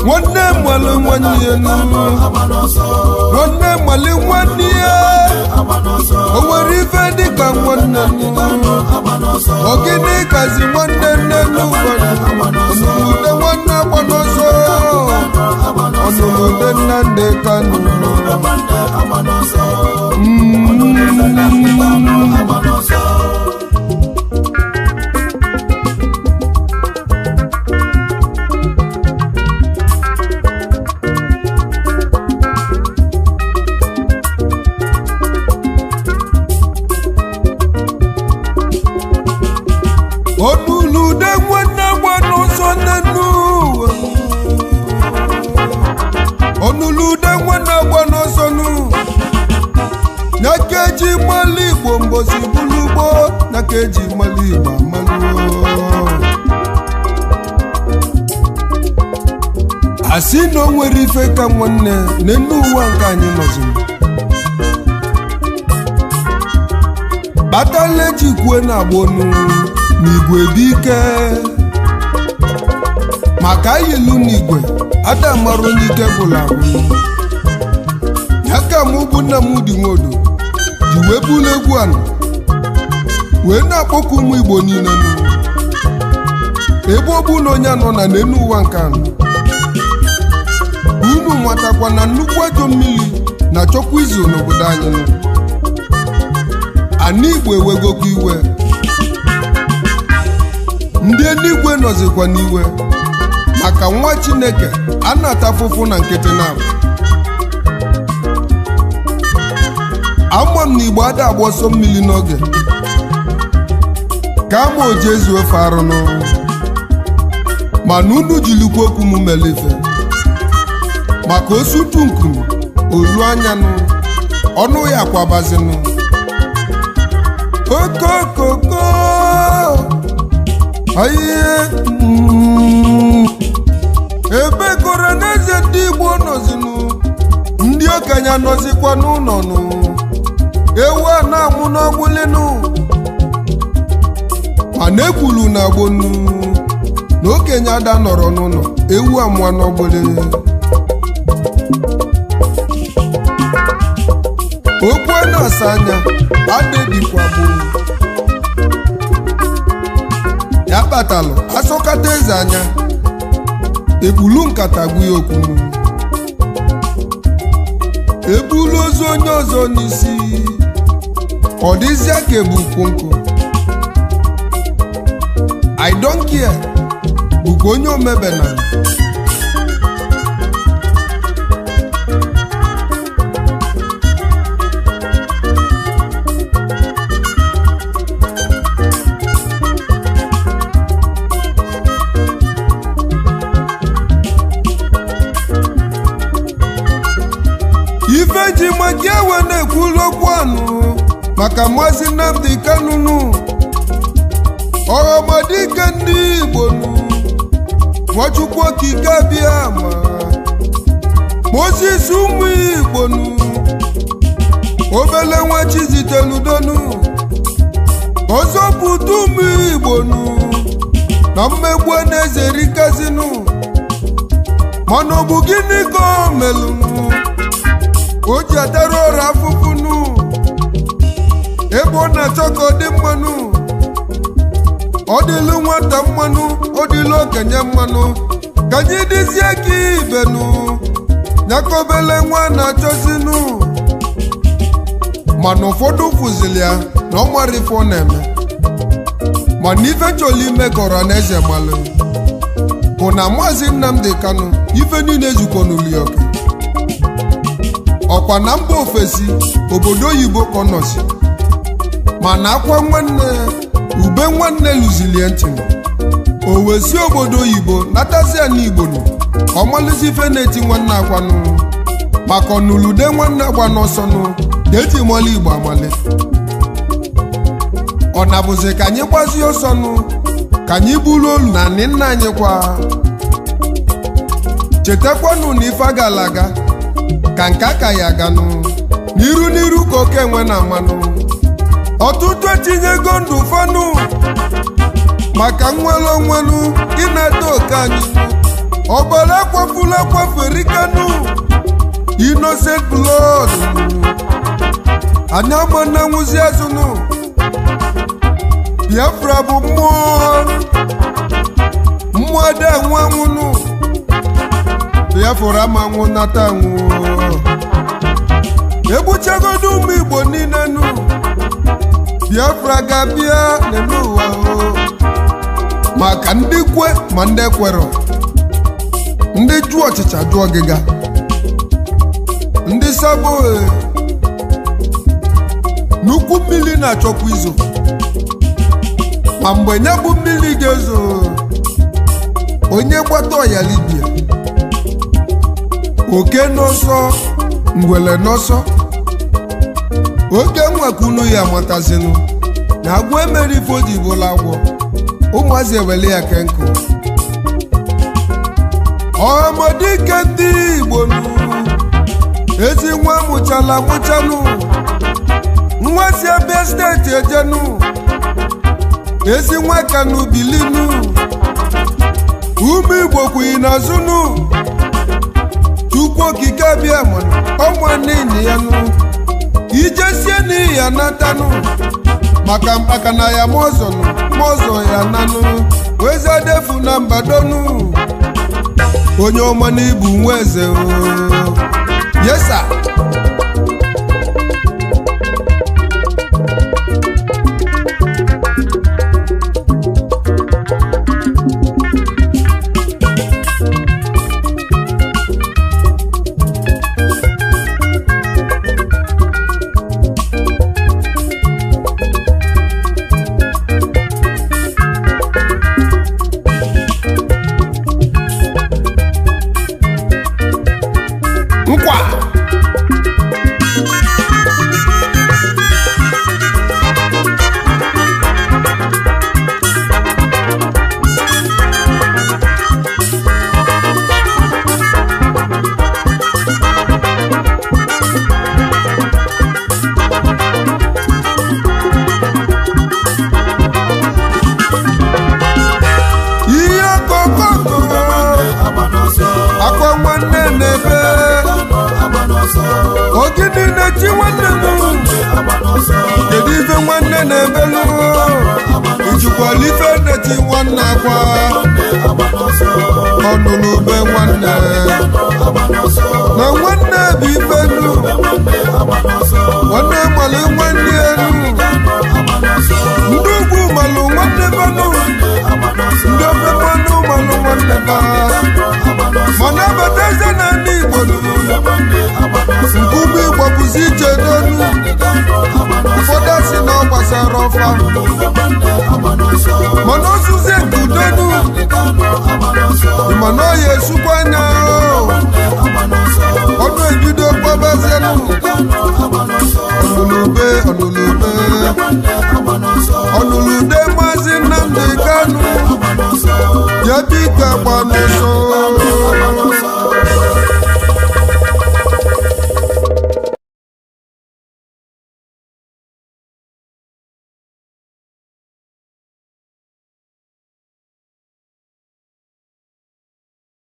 nwanne mmalụ nwanne ya nwanne mmalụ nwanne ya o nwere ife dịka nwanne ogene kazi nwanne nne n'ụwa ọnụlude nwanne agba n'ọsọ ọnụlude Nnamdi Kanu Onulude nwanne agba n'ọsọ n'ụwa Onulude nwanne agba n'ọsọ na keji mali Igbo mbosi bulugbo na keji mali Igbo amaluo asị na o nwere ife ka nwanne n'enu ụwa nke anyị nọzi batale jikwe na agbonu n'igwe bike maka ilu n'igwe ada marụ n'ike gwụla agwụ ya ka mụ bụ Nnamdi Nwodo ji wee bulu egwu anụ wee na-akpọkụ ụmụ Igbo niile ebe ọ bụ na onye nọ na n'enu ụwa nke anụ unu matakwa na nnukwu ajọ mmiri na chọkwa izu n'obodo anyị nọ ana Igbo ewegokwa iwe ndị eluigwe nọzikwa n'iwe maka nwa Chineke a na-ata afụfụ na nkịtị na-abụ ama m na Igbo ada agba ọsọ mmiri n'oge ka ama o ji ezu ofe arụ n'ọrụ mana unu jilikwa okwu m mere ife maka osutu nkunu olu anya ọnụ ya kwabazinụ okokoko aye ebe kọrọ n'eze ndị Igbo nọzinụ ndị okenye nọzikwa n'ụlọ ewu a na-amụ n'ọgbụlinụ mana ekwulu na agbonu na okenye ada nọrọ n'ụlọ ewu amụọ n'ọgbụli okwu a na-asa anya adịdịkwa bụ ya kpatalụ asọkata eze anya ebulu nkata gwu ya okwu ebulu ozu onye ọzọ n'isi ọ dịzịa ka ebu nkwonkwo I don't care bụkwa onye omebena ife ji maka ewe na-ekwulu okwu anụ maka Maazị Nnamdi Kanu ọhamadike ndị Igbo Nwachukwu okike abịa ma Moses ụmụ Igbo obele nwa Chiziteludonu ọzọpụta ụmụ Igbo na mmegbu na-ezerikazinu mana ọ bụ gịnị ka o melụ o ji atara ọrụ afụfụ ebe ọ na-achọ ka ọ dị mmanụ ọ dịlụ nwata mmanụ ọ dịlụ okenye mmanụ ka anyị dịzie ka ibenu nyakọbele nwa na-achọzinụ mana ụfọdụ fụzili ya na ọ mara ife ọ na-eme mana ife chọrọ ime ka ọhaneze malụ bụ na Maazị Nnamdi Kanu ife niile ezukọ n'ụlọ ya ọkwa na mba ofesi obodo oyibo ka ọ nọzi mana akwa nwanne ube nwanne lụzilie ntị o wesi obodo oyibo natazia n'Igbo ọmalụzi ife na-eti nwanne akwanụ maka ọnụlude nwanne agba n'ọsọ ga-eji mọlụ Igbo amali ọ na-abụzi ka anyị gbazie ọsọ ka anyị buru olu na nna anyị kwa chetakwanụ na ife agala aga ka nke aka ya aganụ n'iru ka oke enwe na mmanụ ọtụtụ etinyego ndụ fanụ maka nnwere onwenụ ịnata oke anyị ọbara kwafula kwaferikanu innocent blood anya mana nwụzi azụnụ Biafra bụ mmụọ dị anwụ anwụnụ Biafra ma nwụ nata anwụ egbuchagodo ụmụ Igbo niile nụ Biafra ga-abịa n'ụwa maka ndị kwe ma ndị kwere ndị jụọ ọchịcha jụọ ọgịga ndị sabo nnukwu mmiri na-achọkwa izo ma mgbe nya bụ mmiri ga-ezo onye gbata ọya Libya oke n'ọsọ ngwele n'ọsọ oge nwekunu ya matazinu na agwọ emere ife odibola agwọ ụmụazị ewele ya kenkụ ọmọdike ndị Igbo nụ ezi nwa mụchala mụchanụ nwa si Abia steeti ejenụ ezi nwa Kanu bilinu ụmụ Igbo kwuyi n'azụnụ Chukwu okike abịa mana ọnwa n'ihi ya nụ ijesie n'ihi ya natanụ maka mpaka na ya mọzọ ya nanụ wezadefu na mbadonu onye ọma n'ibu nwa eze yesa ogidi na-echi nwanne m kedu ife nwanne na-ebelu ijikwala ife na-eti nwanne akwa ọnụnụ be nwanne na nwanne bụ ife nu nwanne malụ nwanne elu ndị ugwu malụ nwanne banụ ndị ofe mmanụ malụ nwanne ba mana abata eze na ndị Igbo nkume Igbo bụzi ije